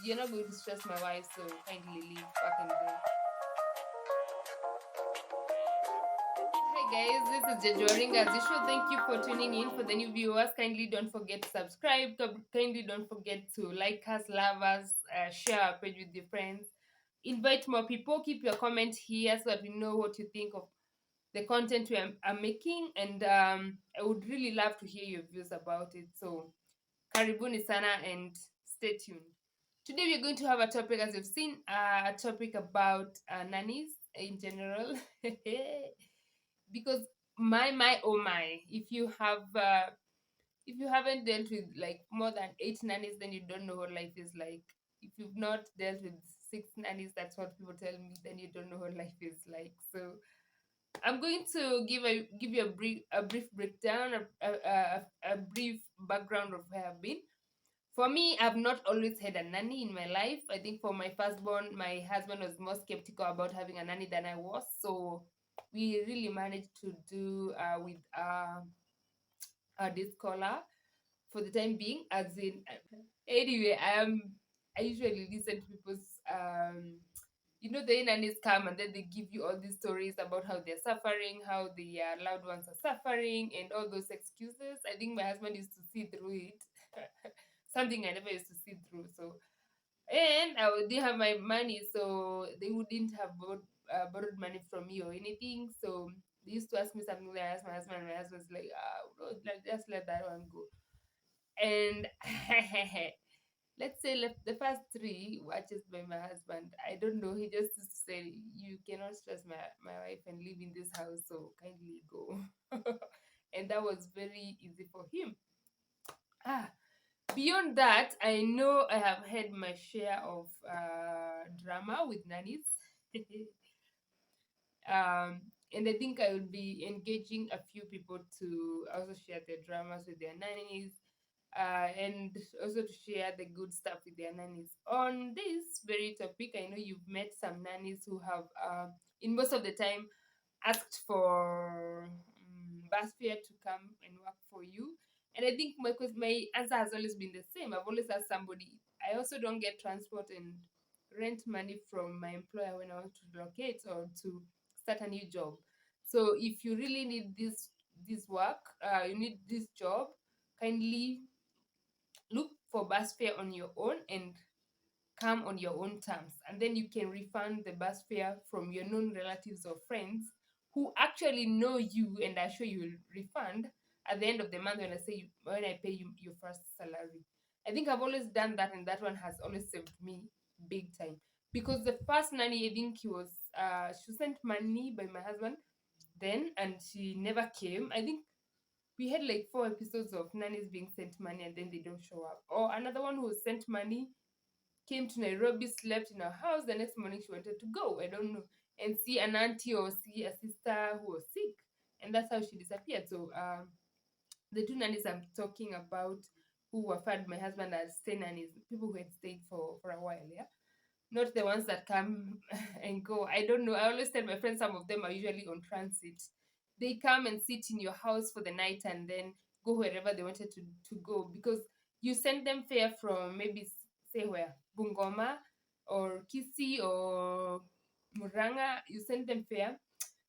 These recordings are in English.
you're not going to stress my wife, so kindly leave back and go. Hi guys, this is Jejoring. As usual, thank you for tuning in. For the new viewers, kindly don't forget to subscribe. Kindly don't forget to like us, love us, share our page with your friends. Invite more people. Keep your comment here so that we know what you think of the content we are making, and I would really love to hear your views about it. So, karibuni sana and stay tuned. Today we're going to have a topic, as you've seen, a topic about nannies in general. Because my oh my, if you haven't dealt with like more than 8 nannies, then you don't know what life is like. If you've not dealt with 6 nannies, that's what people tell me, then you don't know what life is like. So I'm going to give you a brief breakdown, a brief background of where I've been. For me, I've not always had a nanny in my life. I think for my firstborn, my husband was more skeptical about having a nanny than I was. So we really managed to do with this caller for the time being. As in, anyway, I usually listen to people's the nannies come and then they give you all these stories about how they're suffering, how their loved ones are suffering, and all those excuses. I think my husband used to see through it. Something I never used to see through. So, and didn't have my money, so they wouldn't have borrowed money from me or anything. So they used to ask me something. I asked my husband, and my husband's like, no, just let that one go. And let's say the first 3 watches by my husband. I don't know. He just used to say, "You cannot stress my wife and live in this house, so kindly go." And that was very easy for him. Ah, beyond that, I know I have had my share of drama with nannies. And I think I will be engaging a few people to also share their dramas with their nannies, and also to share the good stuff with their nannies. On this very topic, I know you've met some nannies who have, in most of the time, asked for bus fare to come and work for you. And I think my answer has always been the same. I've always asked somebody. I also don't get transport and rent money from my employer when I want to relocate or to start a new job. So if you really need this work, you need this job, kindly look for bus fare on your own and come on your own terms, and then you can refund the bus fare from your known relatives or friends who actually know you and are sure you will refund at the end of the month when I pay you your first salary. I think I've always done that, and that one has always saved me big time. Because the first nanny, I think she sent money by my husband then, and she never came. I think we had like 4 episodes of nannies being sent money and then they don't show up. Or another one who was sent money, came to Nairobi, slept in her house. The next morning she wanted to go. I don't know. And see an auntie or see a sister who was sick. And that's how she disappeared. So the 2 nannies I'm talking about who were fed my husband as stay nannies, people who had stayed for a while, yeah. Not the ones that come and go. I don't know. I always tell my friends some of them are usually on transit. They come and sit in your house for the night and then go wherever they wanted to go, because you send them fare from maybe say where Bungoma or Kisi or Muranga. You send them fare,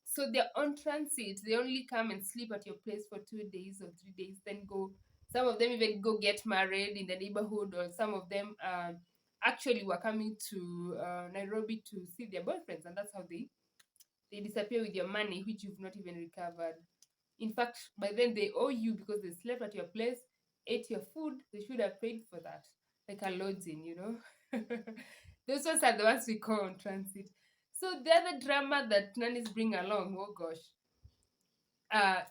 so they're on transit. They only come and sleep at your place for 2 days or 3 days, then go. Some of them even go get married in the neighborhood, or some of them actually were coming to Nairobi to see their boyfriends, and that's how they disappear with your money, which you've not even recovered. In fact, by then they owe you because they slept at your place, ate your food. They should have paid for that, like a lodging. Those ones are the ones we call on transit. So the other drama that nannies bring along, oh gosh,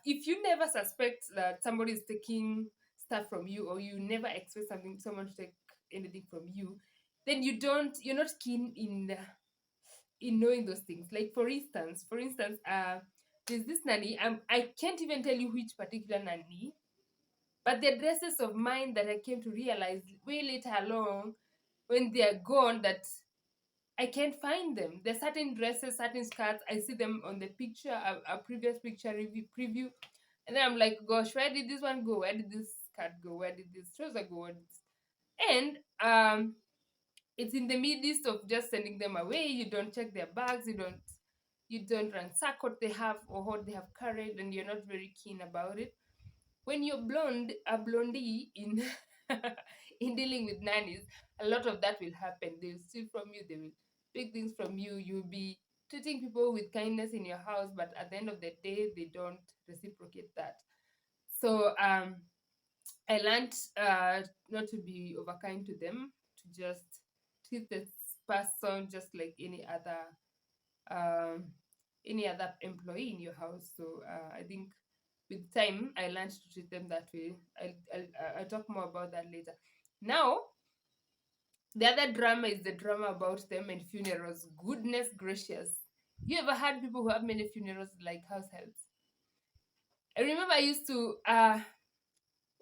if you never suspect that somebody is taking stuff from you, or you never expect someone to take anything from you, then you're not keen in knowing those things. Like for instance, there's this nanny. I can't even tell you which particular nanny, but the dresses of mine that I came to realize way later along, when they are gone, that I can't find them. There's certain dresses, certain skirts. I see them on the picture, a previous picture review preview, and then I'm like, gosh, where did this one go? Where did this skirt go? Where did this trouser go? And it's in the midst of just sending them away. You don't check their bags, you don't ransack what they have or what they have carried, and you're not very keen about it. When you're a blondie in in dealing with nannies, a lot of that will happen. They'll steal from you, they will take things from you. You'll be treating people with kindness in your house, but at the end of the day, they don't reciprocate that. So I learned not to be overkind to them, to just treat this person just like um, any other employee in your house. So I think with time I learned to treat them that way. I'll talk more about that later. Now the other drama is the drama about them and funerals. Goodness gracious! You ever had people who have many funerals like house helps? I remember I used to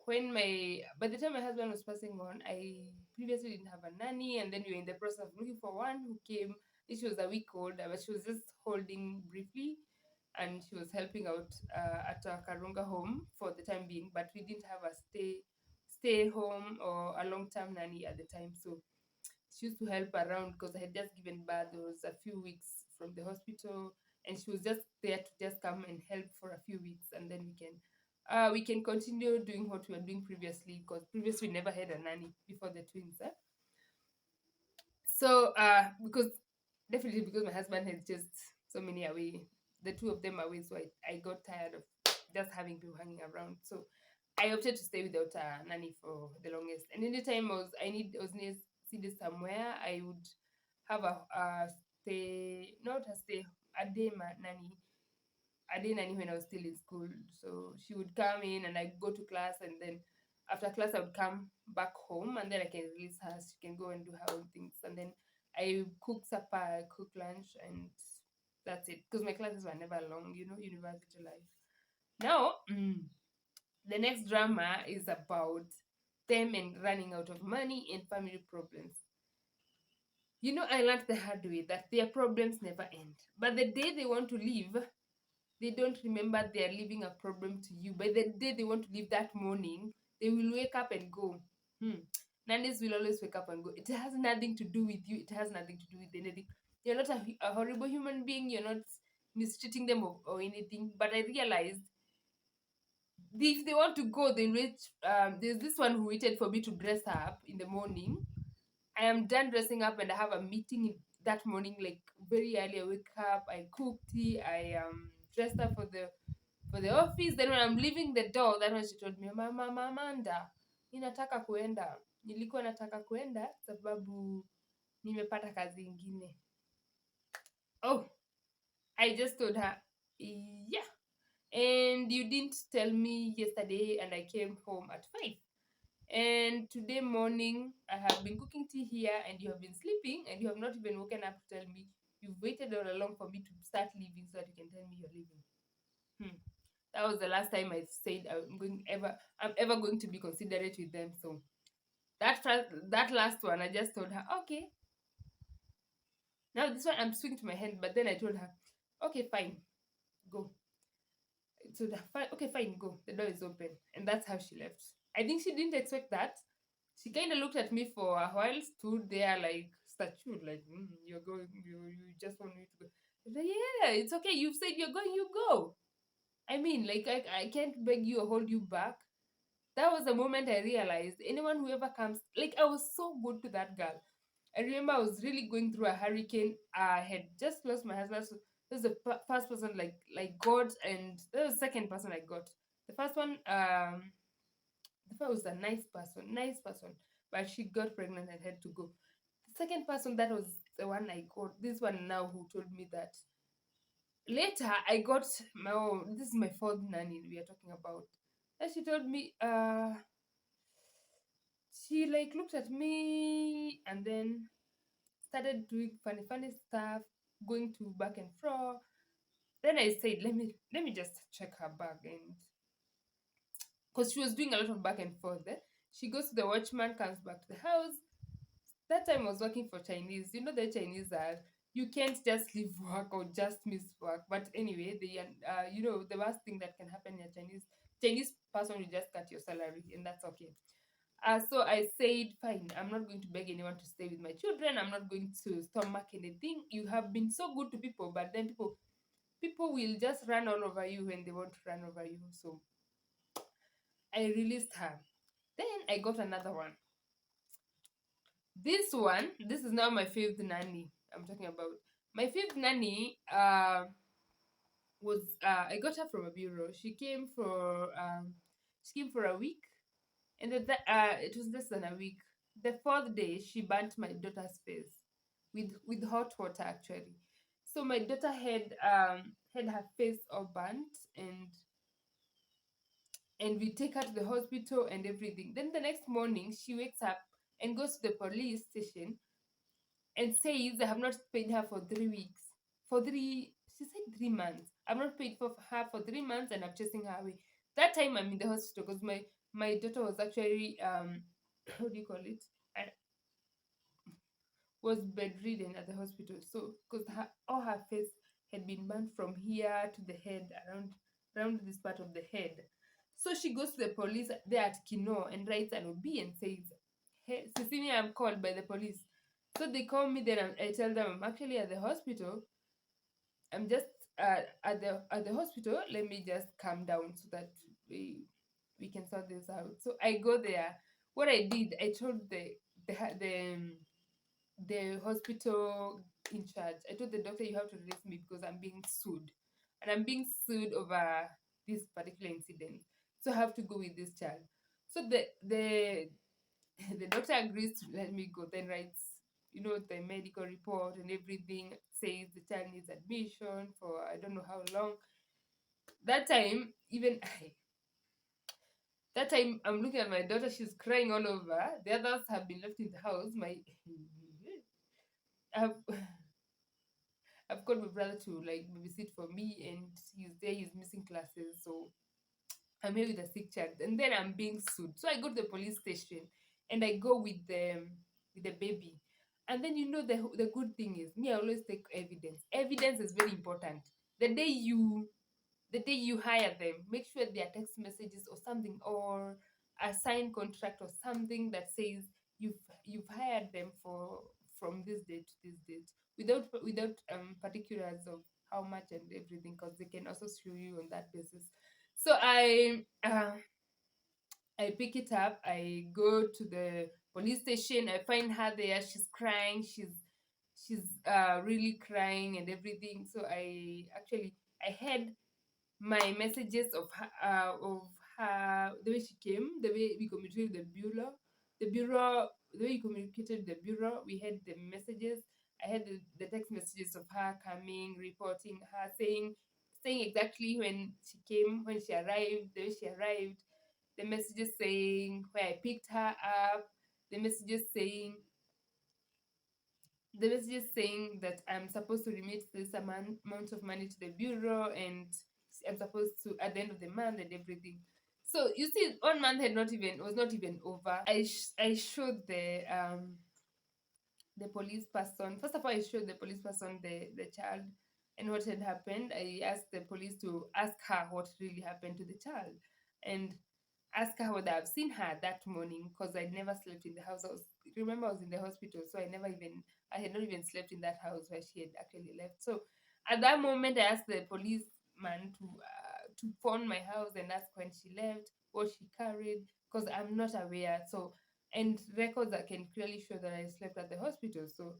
when my by the time my husband was passing on, I previously didn't have a nanny, and then we were in the process of looking for one who came. She was a week old, but she was just holding briefly, and she was helping out at a Karunga home for the time being. But we didn't have a stay home or a long term nanny at the time, so she used to help around because I had just given birth. There was a few weeks from the hospital, and she was just there to just come and help for a few weeks, and then we can continue doing what we were doing previously, because previously we never had a nanny before the twins. So because definitely because my husband had just so many away, the two of them away, so I got tired of just having people hanging around. So I opted to stay without a nanny for the longest. And anytime I was needed somewhere, I would have a stay, not a stay, a nanny, I didn't nanny when I was still in school. So she would come in and I go to class, and then after class I would come back home, and then I can release her. She can go and do her own things. And then I cook supper, I cook lunch, and that's it. Because my classes were never long, university life. Now, the next drama is about them and running out of money and family problems. I learned the hard way that their problems never end. But the day they want to leave, they don't remember they are leaving a problem to you. By the day they want to leave that morning, they will wake up and go. Nannies will always wake up and go. It has nothing to do with you. It has nothing to do with anything. You're not a horrible human being. You're not mistreating them or anything. But I realized if they want to go, they wait. There's this one who waited for me to dress up in the morning. I am done dressing up and I have a meeting that morning, like very early. I wake up, I cook tea, I dressed up for the office. Then when I'm leaving the door, that when she told me, Mama Amanda, ninataka kuenda. Nilikuwa nataka kuenda sababu nimepata kazi ingine. Oh, I just told her, yeah. And you didn't tell me yesterday, and I came home at 5. And today morning, I have been cooking tea here, and you have been sleeping, and you have not even woken up to tell me. You've waited all along for me to start leaving so that you can tell me you're leaving. That was the last time I said I'm ever going to be considerate with them. So that last one, I just told her, okay. Now this one, I'm swinging to my hand, but then I told her, okay, fine, go. So okay, fine, go. The door is open, and that's how she left. I think she didn't expect that. She kind of looked at me for a while, stood there like statue, like you're going, you just want me to go. I said, yeah, it's okay. You've said you're going, you go. I mean, like I can't beg you or hold you back. That was the moment I realized anyone who ever comes, like I was so good to that girl. I remember I was really going through a hurricane. I had just lost my husband. So this is the first person like God, and this was the second person I got. The first one, the first was a nice person, but she got pregnant and had to go. The second person, that was the one I got. This one now who told me that. Later, I got my own. This is my fourth nanny we are talking about. And she told me, she like looked at me and then started doing funny stuff, going to back and forth. Then I said, let me just check her bag, and because she was doing a lot of back and forth there. She goes to the watchman, comes back to the house. That time I was working for Chinese. The Chinese are, you can't just leave work or just miss work. But anyway, the worst thing that can happen in a Chinese person will just cut your salary, and that's okay. So I said, fine, I'm not going to beg anyone to stay with my children. I'm not going to stomach anything. You have been so good to people, but then people will just run all over you when they want to run over you. So I released her. Then I got another one. This is now my fifth nanny I'm talking about. My fifth nanny was I got her from a bureau. She came for a week, and it was less than a week. The fourth day, she burnt my daughter's face with hot water actually. So my daughter had her face all burnt, and we take her to the hospital and everything. Then the next morning, she wakes up and goes to the police station and says I have not paid her for 3 weeks. She said 3 months. I've not paid for her for 3 months, and I'm chasing her away. That time I'm in the hospital because my daughter was actually what do you call it? I was bedridden at the hospital. So because all her face had been burnt from here to the head, around this part of the head. So she goes to the police there at Kino and writes an OB and says, "Hey, Cecilia, I'm called by the police." So they call me. Then I tell them I'm actually at the hospital. I'm just at the hospital. Let me just calm down so that we can sort this out. So I go there. What I did, I told the hospital in charge. I told the doctor, you have to release me because I'm being sued, and I'm being sued over this particular incident. So I have to go with this child. So the doctor agrees to let me go. Then writes, the medical report and everything. Says the child needs admission for I don't know how long. That time, even that time, I'm looking at my daughter. She's crying all over. The others have been left in the house. I've I've got my brother to like babysit for me, and he's there. He's missing classes, so I'm here with a sick child, and then I'm being sued. So I go to the police station, and I go with the baby, and then the good thing is me. I always take evidence. Evidence is very important. The day you the day you hire them, make sure there are text messages or something, or a signed contract or something that says you've hired them for from this date to this date, without particulars of how much and everything, because they can also sue you on that basis. So I pick it up. I go to the police station. I find her there. She's crying. She's really crying and everything. So I had my messages of her, the way she came, the way we communicated with the way we communicated with the bureau. We had the messages. I had the text messages of her coming, reporting her, saying exactly when she came, when she arrived, the way she arrived, the messages saying where I picked her up, the messages saying that I'm supposed to remit this amount of money to the bureau, and I'm supposed to at the end of the month and everything. So you see, 1 month was not even over. I showed the police person. First of all, I showed the police person the child and what had happened. I asked the police to ask her what really happened to the child, and ask her whether I've seen her that morning, because I never slept in the house. Remember, I was in the hospital, so I had not even slept in that house where she had actually left. So at that moment, I asked the policeman to phone my house and ask when she left, what she carried, because I'm not aware. So, and records that can clearly show that I slept at the hospital. So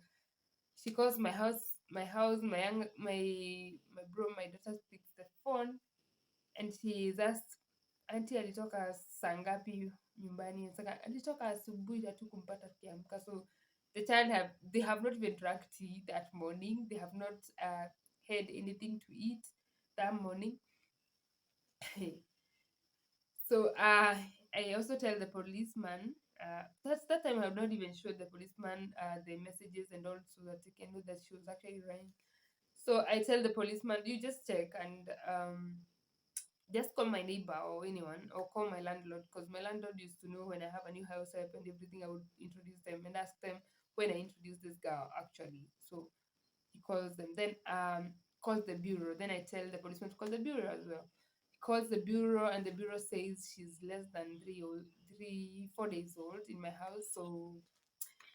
she calls my bro, my daughter picks the phone, and she's asked, anti alitoka saa ngapi nyumbani? Saka alitoka asubuhi, hatukumpata tukiamka. So they have not even drank tea that morning. They have not had anything to eat that morning. So I also tell the policeman. That time I have not even showed the policeman the messages and all, so that he can know that she was actually lying. So I tell the policeman, you just check and just call my neighbor or anyone, or call my landlord, because my landlord used to know when I have a new house help and everything. I would introduce them and ask them when I introduce this girl actually. So he calls them, then calls the bureau. Then I tell the policeman to call the bureau as well. calls the bureau, and the bureau says she's less than 4 days old in my house. So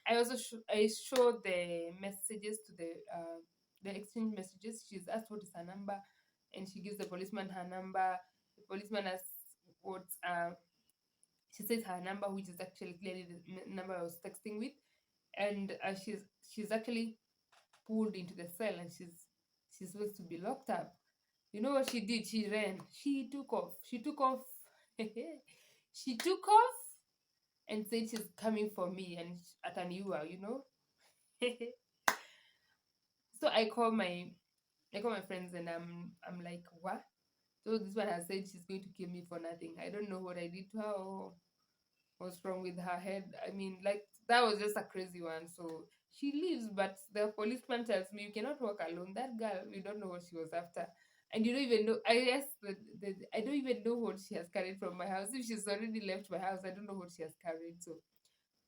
I also I show the messages to the exchange messages. She's asked what is her number, and she gives the policeman her number. The policeman asks what she says her number, which is actually clearly the number I was texting with, and she's actually pulled into the cell, and she's supposed to be locked up. You know what she did? She ran. She took off. She took off. She took off and said she's coming for me and at an you know. So I call my friends, and I'm like, what? So this one has said she's going to kill me for nothing. I don't know what I did to her or what's wrong with her head. I mean, like, that was just a crazy one. So she leaves, but the policeman tells me you cannot walk alone. That girl, we don't know what she was after. And you don't even know. I don't even know what she has carried from my house. If she's already left my house, I don't know what she has carried. So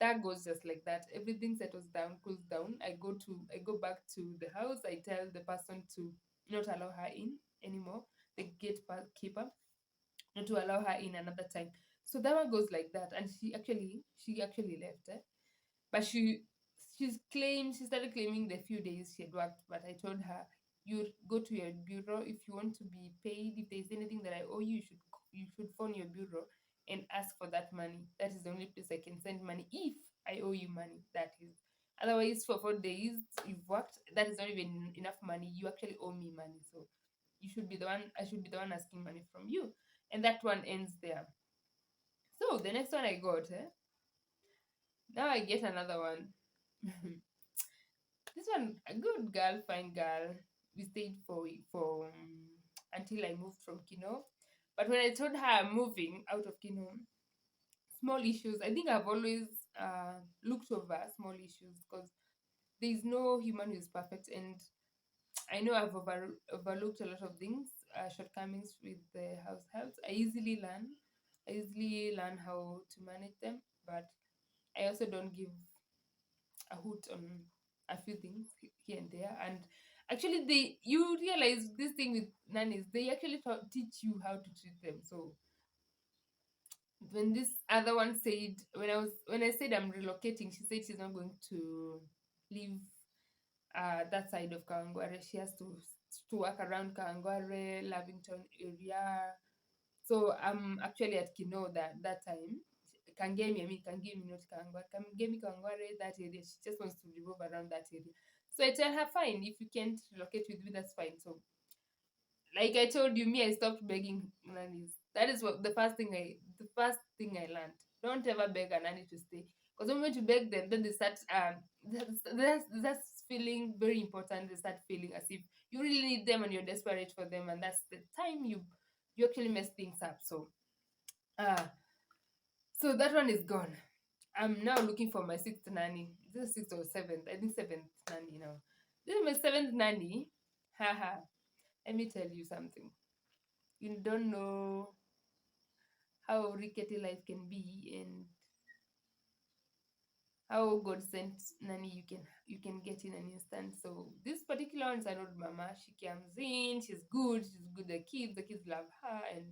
that goes just like that. Everything settles down, cools down. I go back to the house. I tell the person to not allow her in anymore. The gatekeeper, not to allow her in another time. So that one goes like that. And she actually left. But she started claiming the few days she had worked. But I told her, you go to your bureau if you want to be paid. If there's anything that I owe you, you should phone your bureau and ask for that money. That is the only place I can send money if I owe you money. That is. Otherwise, for 4 days you've worked, that is not even enough money. You actually owe me money. So you should be the one. I should be the one asking money from you. And that one ends there. So the next one I got, now I get another one. This one, a good girl, fine girl. We stayed for until I moved from Kino. But when I told her I'm moving out of Kino, small issues. I think I've always looked over small issues because there is no human who is perfect, and I know I've overlooked a lot of things, shortcomings with the house helps. I easily learn. I easily learn how to manage them, but I also don't give a hoot on a few things here and there. And actually, you realize this thing with nannies, they actually teach you how to treat them. So when this other one said, when I said I'm relocating, she said she's not going to leave that side of Kawangware. She has to work around Kawangware, Lavington area. So I'm actually at Kino that time. Kangemi, not Kawangware. Kangemi, Kawangware, that area. She just wants to revolve around that area. So I tell her, fine, if you can't relocate with me, that's fine. So, like I told you, me, I stopped begging nannies. That is the first thing I learned. Don't ever beg a nanny to stay. Because when you beg them, then they start that's feeling very important. They start feeling as if you really need them and you're desperate for them, and that's the time you actually mess things up. Uh so that one is gone. I'm now looking for my sixth nanny. This is sixth or seventh. I think seventh nanny now. This is my seventh nanny. Haha. Let me tell you something. You don't know how rickety life can be, and how God sent nanny you can get in an instant. So this particular one is an old mama. She comes in, she's good, the kids love her. And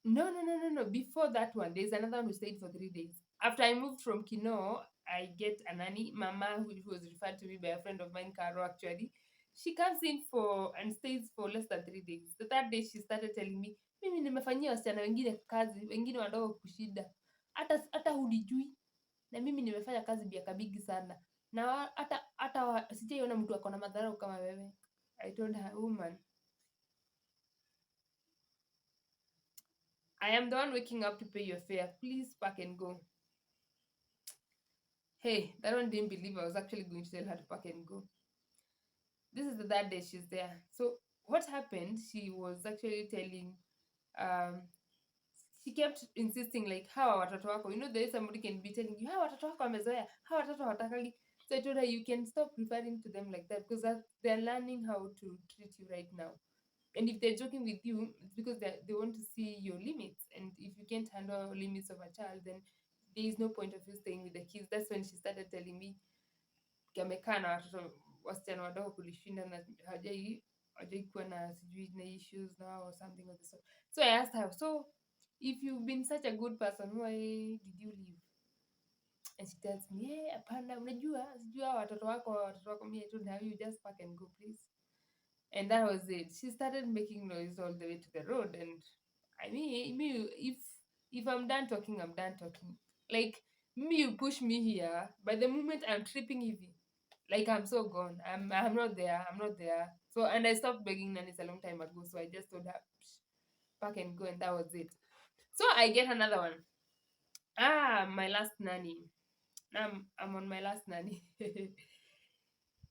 no. Before that one, there's another one who stayed for 3 days. After I moved from Kino, I get a nanny, Mama, who was referred to me by a friend of mine, Caro, actually. She comes in for and stays for less than 3 days. The third day she started telling me, mimi nimefanyia wasichana wengine kazi, wengine wadogo kushida. Hata hunijui. Na mimi nimefanya kazi miaka mingi sana. Na hata sijaiona mtu ako na madharau kama wewe. I told her, woman, I am the one waking up to pay your fare. Please pack and go. Hey, that one didn't believe I was actually going to tell her to pack and go. This is the third day she's there. So what happened? She was actually telling, um, she kept insisting like, hawa watoto wako. There is somebody can be telling you, hawa watoto wako wamezoea, hawa watoto hawatakagi. So I told her, you can stop referring to them like that, because they're learning how to treat you right now. And if they're joking with you, it's because they want to see your limits. And if you can't handle limits of a child, then there is no point of you staying with the kids. That's when she started telling me, amekaa na watoto wasichana wadogo kulishinda na hajaikuwa na sijui na issues now or something of the sort. So I asked her, so if you've been such a good person, why did you leave? And she tells me, hey, hapana, unajua sijui hao watoto wako me, I told her, you just pack and go please. And that was it. She started making noise all the way to the road, and I mean, me if I'm done talking, I'm done talking. Like me, you push me here. By the moment I'm tripping heavy, like I'm so gone. I'm not there. I'm not there. So and I stopped begging nannies a long time ago. So I just told her, "Psh, pack and go," and that was it. So I get another one. My last nanny. I'm on my last nanny.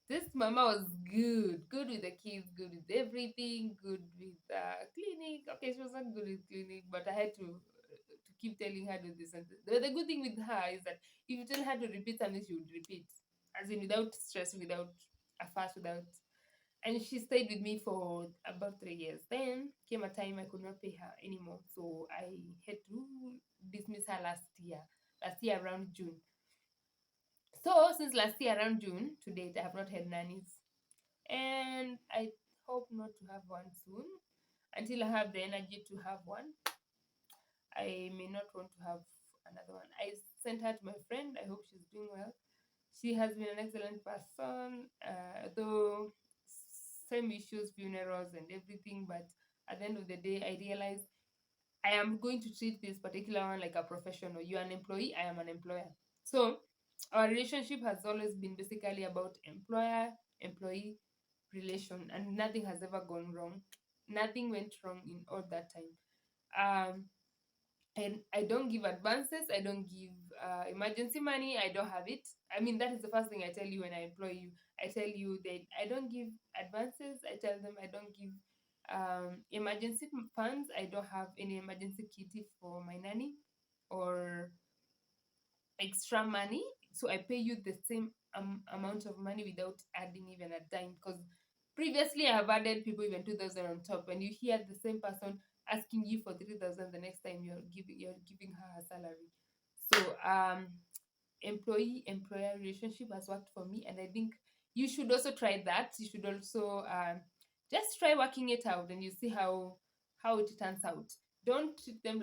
This mama was good with the kids, good with everything, good with clinic. Okay, she was not good with clinic, but I had to keep telling her to do this and this. The good thing with her is that if you tell her to repeat something, she would repeat, as in without stress, without a fuss, without. And she stayed with me for about 3 years. Then came a time I could not pay her anymore, so I had to dismiss her last year around June. So since last year around June to date, I have not had nannies, and I hope not to have one soon. Until I have the energy to have one, I may not want to have another one. I sent her to my friend. I hope she's doing well. She has been an excellent person, though same issues, funerals, and everything. But at the end of the day, I realized I am going to treat this particular one like a professional. You are an employee, I am an employer. So our relationship has always been basically about employer employee relation, and nothing has ever gone wrong. Nothing went wrong in all that time. Um, and I don't give advances. I don't give emergency money. I don't have it. I mean, that is the first thing I tell you when I employ you. I tell you that I don't give advances. I tell them I don't give emergency funds. I don't have any emergency kitty for my nanny or extra money. So I pay you the same amount of money without adding even a dime. Because previously I have added people even 2,000 on top, and you hear the same person asking you for 3,000 the next time you're giving her her salary. So employee employer relationship has worked for me, and I think you should also try that. You should also just try working it out, and you see how it turns out. Don't treat them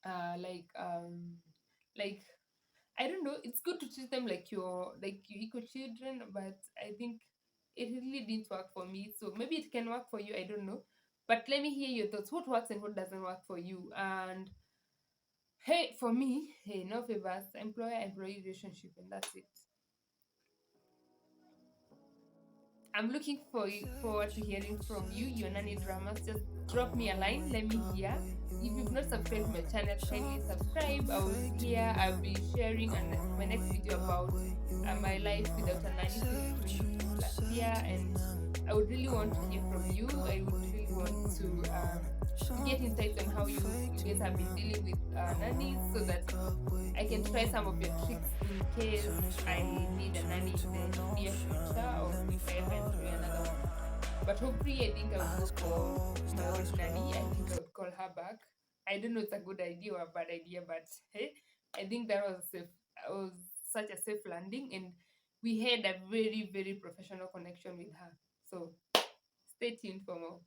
uh like um like I don't know. It's good to treat them like your equal children, but I think it really didn't work for me. So maybe it can work for you. I don't know. But let me hear your thoughts. What works and what doesn't work for you? And hey, for me, hey, no favors, employer-employee relationship, and that's it. I'm looking forward to hearing from you, your nanny dramas. Just drop me a line. Let me hear. If you've not subscribed to my channel, kindly subscribe. I'll be sharing my next video about my life without a nanny since 2022 last year, and I would really want to hear from you. I would really want to get insights on how you guys have been dealing with nannies, so that I can try some of your tricks in case I need a nanny in the near future, or if I ever employ another one. But hopefully, I think I would go for my old nanny. I think I would call her back. I don't know if it's a good idea or a bad idea, but hey, I think that was was such a safe landing, and we had a very, very professional connection with her. So stay tuned for more.